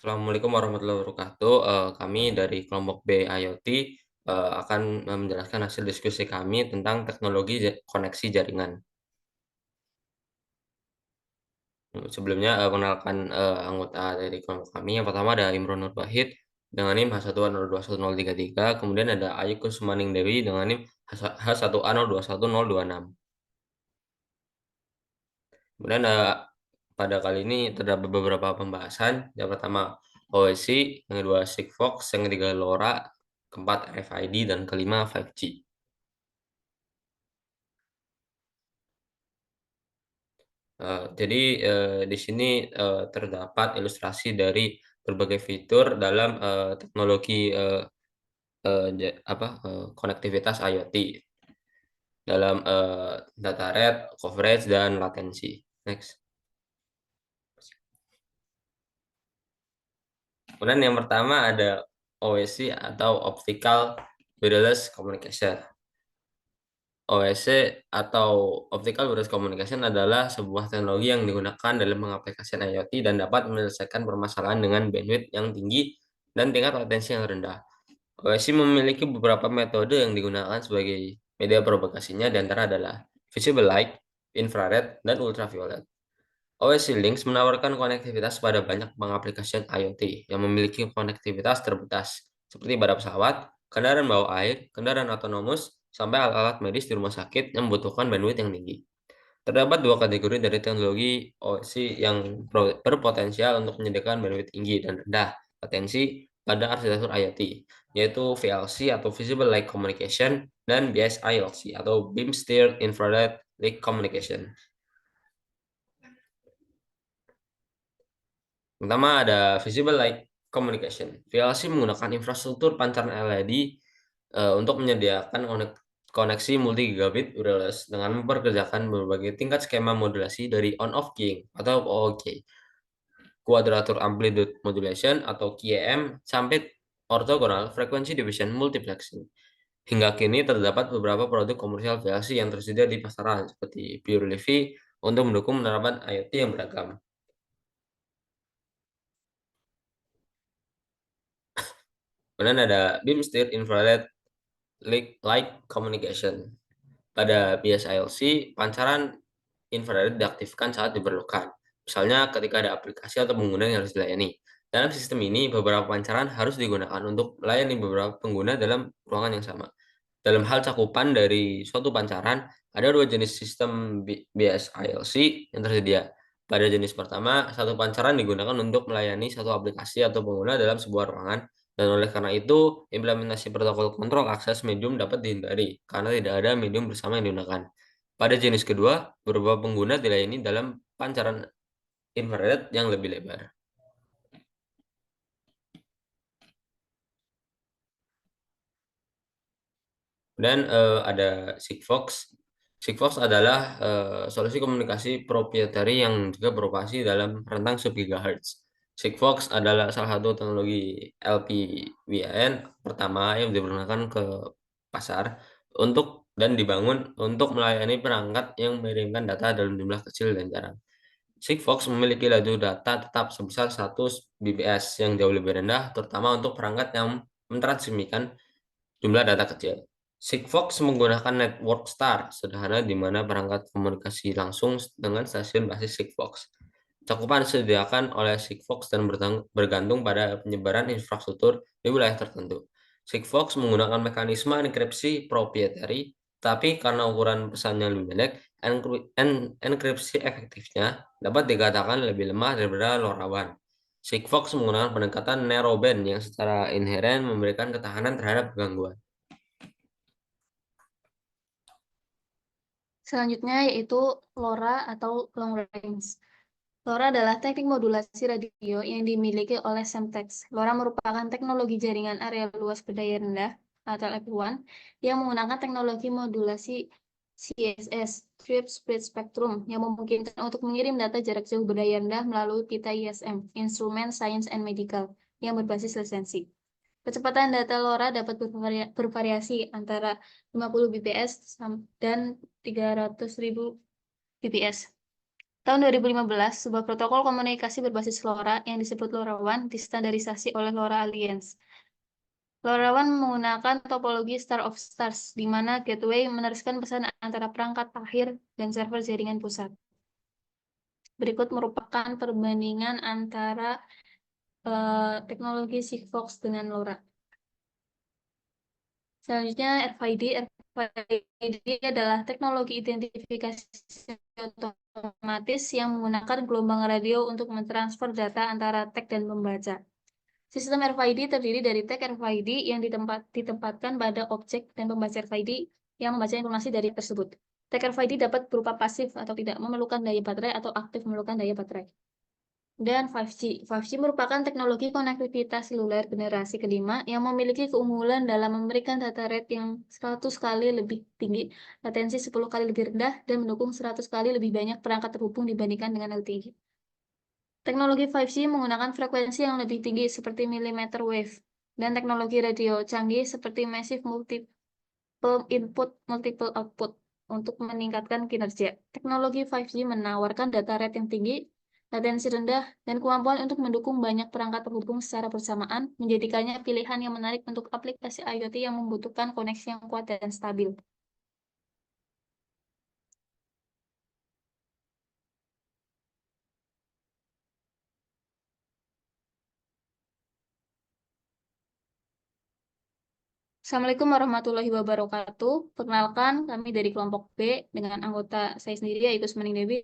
Assalamualaikum warahmatullahi wabarakatuh. Kami dari kelompok B IoT akan menjelaskan hasil diskusi kami tentang teknologi koneksi jaringan. Sebelumnya, kenalkan anggota dari kelompok kami. Yang pertama ada Imron Nurbahid dengan NIM H1A021033. Kemudian ada Ayu Kusmaning Dewi dengan NIM H1A021026. Kemudian pada kali ini terdapat beberapa pembahasan. Yang pertama OSI, yang kedua Sigfox, yang ketiga LoRa, keempat RFID, dan kelima 5G. Jadi di sini terdapat ilustrasi dari berbagai fitur dalam teknologi konektivitas IoT dalam data rate, coverage, dan latensi. Next. Kemudian yang pertama ada OSC atau Optical Wireless Communication. OSC atau Optical Wireless Communication adalah sebuah teknologi yang digunakan dalam mengaplikasikan IoT dan dapat menyelesaikan permasalahan dengan bandwidth yang tinggi dan tingkat latensi yang rendah. OSC memiliki beberapa metode yang digunakan sebagai media propagasinya, di antara adalah visible light, infrared, dan ultraviolet. OSC Links menawarkan konektivitas pada banyak pengaplikasian IoT yang memiliki konektivitas terbatas, seperti pada pesawat, kendaraan bawah air, kendaraan otonomus, sampai alat-alat medis di rumah sakit yang membutuhkan bandwidth yang tinggi. Terdapat dua kategori dari teknologi OSC yang berpotensial untuk menyediakan bandwidth tinggi dan rendah latensi pada arsitektur IoT, yaitu VLC atau Visible Light Communication dan BSILC atau Beam Steered Infrared Light Communication. Pertama ada Visible Light Communication. VLC menggunakan infrastruktur pancaran LED untuk menyediakan koneksi multi-gigabit wireless dengan memperkerjakan berbagai tingkat skema modulasi dari on-off keying atau OOK, Quadrature Amplitude Modulation atau QAM, sampai Orthogonal Frequency Division Multiplexing. Hingga kini terdapat beberapa produk komersial VLC yang tersedia di pasaran seperti PureLivi untuk mendukung penerapan IoT yang beragam. Kemudian ada Beam Steered Infrared Light Communication. Pada BSILC, pancaran infrared diaktifkan saat diperlukan. Misalnya ketika ada aplikasi atau pengguna yang harus dilayani. Dalam sistem ini, beberapa pancaran harus digunakan untuk melayani beberapa pengguna dalam ruangan yang sama. Dalam hal cakupan dari suatu pancaran, ada dua jenis sistem BSILC yang tersedia. Pada jenis pertama, satu pancaran digunakan untuk melayani satu aplikasi atau pengguna dalam sebuah ruangan, dan oleh karena itu, implementasi protokol kontrol akses medium dapat dihindari karena tidak ada medium bersama yang digunakan. Pada jenis kedua, beberapa pengguna dilayani dalam pancaran infrared yang lebih lebar. Dan ada Sigfox. Sigfox adalah solusi komunikasi proprietary yang juga beroperasi dalam rentang sub-gigahertz. Sigfox adalah salah satu teknologi LPWAN pertama yang digunakan ke pasar dan dibangun untuk melayani perangkat yang mengirimkan data dalam jumlah kecil dan jarang. Sigfox memiliki laju data tetap sebesar 100 Mbps yang jauh lebih rendah, terutama untuk perangkat yang mentransmisikan jumlah data kecil. Sigfox menggunakan network star sederhana di mana perangkat komunikasi langsung dengan stasiun basis Sigfox. Cakupan disediakan oleh Sigfox dan bergantung pada penyebaran infrastruktur di wilayah tertentu. Sigfox menggunakan mekanisme enkripsi proprietary, tapi karena ukuran pesannya lebih pendek, enkripsi efektifnya dapat dikatakan lebih lemah daripada LoRaWAN. Sigfox menggunakan pendekatan narrowband yang secara inheren memberikan ketahanan terhadap gangguan. Selanjutnya yaitu LoRa atau long range. LoRa adalah teknik modulasi radio yang dimiliki oleh Semtex. LoRa merupakan teknologi jaringan area luas berdaya rendah atau LPWAN yang menggunakan teknologi modulasi CSS, Chip Split Spectrum, yang memungkinkan untuk mengirim data jarak jauh berdaya rendah melalui pita ISM, Instrument Science and Medical, yang berbasis lisensi. Kecepatan data LoRa dapat bervariasi antara 50 bps dan 300.000 bps. Tahun 2015, sebuah protokol komunikasi berbasis LoRa yang disebut LoRaWAN distandarisasi oleh LoRa Alliance. LoRaWAN menggunakan topologi Star of Stars, di mana gateway meneruskan pesan antara perangkat akhir dan server jaringan pusat. Berikut merupakan perbandingan antara teknologi Sigfox dengan LoRa. Selanjutnya RFID. RFID adalah teknologi identifikasi otomatis yang menggunakan gelombang radio untuk mentransfer data antara tag dan pembaca. Sistem RFID terdiri dari tag RFID yang ditempatkan pada objek dan pembaca RFID yang membaca informasi dari tersebut. Tag RFID dapat berupa pasif atau tidak memerlukan daya baterai atau aktif memerlukan daya baterai. Dan 5G. 5G merupakan teknologi konektivitas seluler generasi kelima yang memiliki keunggulan dalam memberikan data rate yang 100 kali lebih tinggi, latensi 10 kali lebih rendah, dan mendukung 100 kali lebih banyak perangkat terhubung dibandingkan dengan LTE. Teknologi 5G menggunakan frekuensi yang lebih tinggi seperti millimeter wave, dan teknologi radio canggih seperti massive multiple input, multiple output untuk meningkatkan kinerja. Teknologi 5G menawarkan data rate yang tinggi, latensi rendah, dan kemampuan untuk mendukung banyak perangkat terhubung secara bersamaan, menjadikannya pilihan yang menarik untuk aplikasi IoT yang membutuhkan koneksi yang kuat dan stabil. Assalamualaikum warahmatullahi wabarakatuh. Perkenalkan, kami dari kelompok B dengan anggota saya sendiri, yaitu Sumaning Dewi.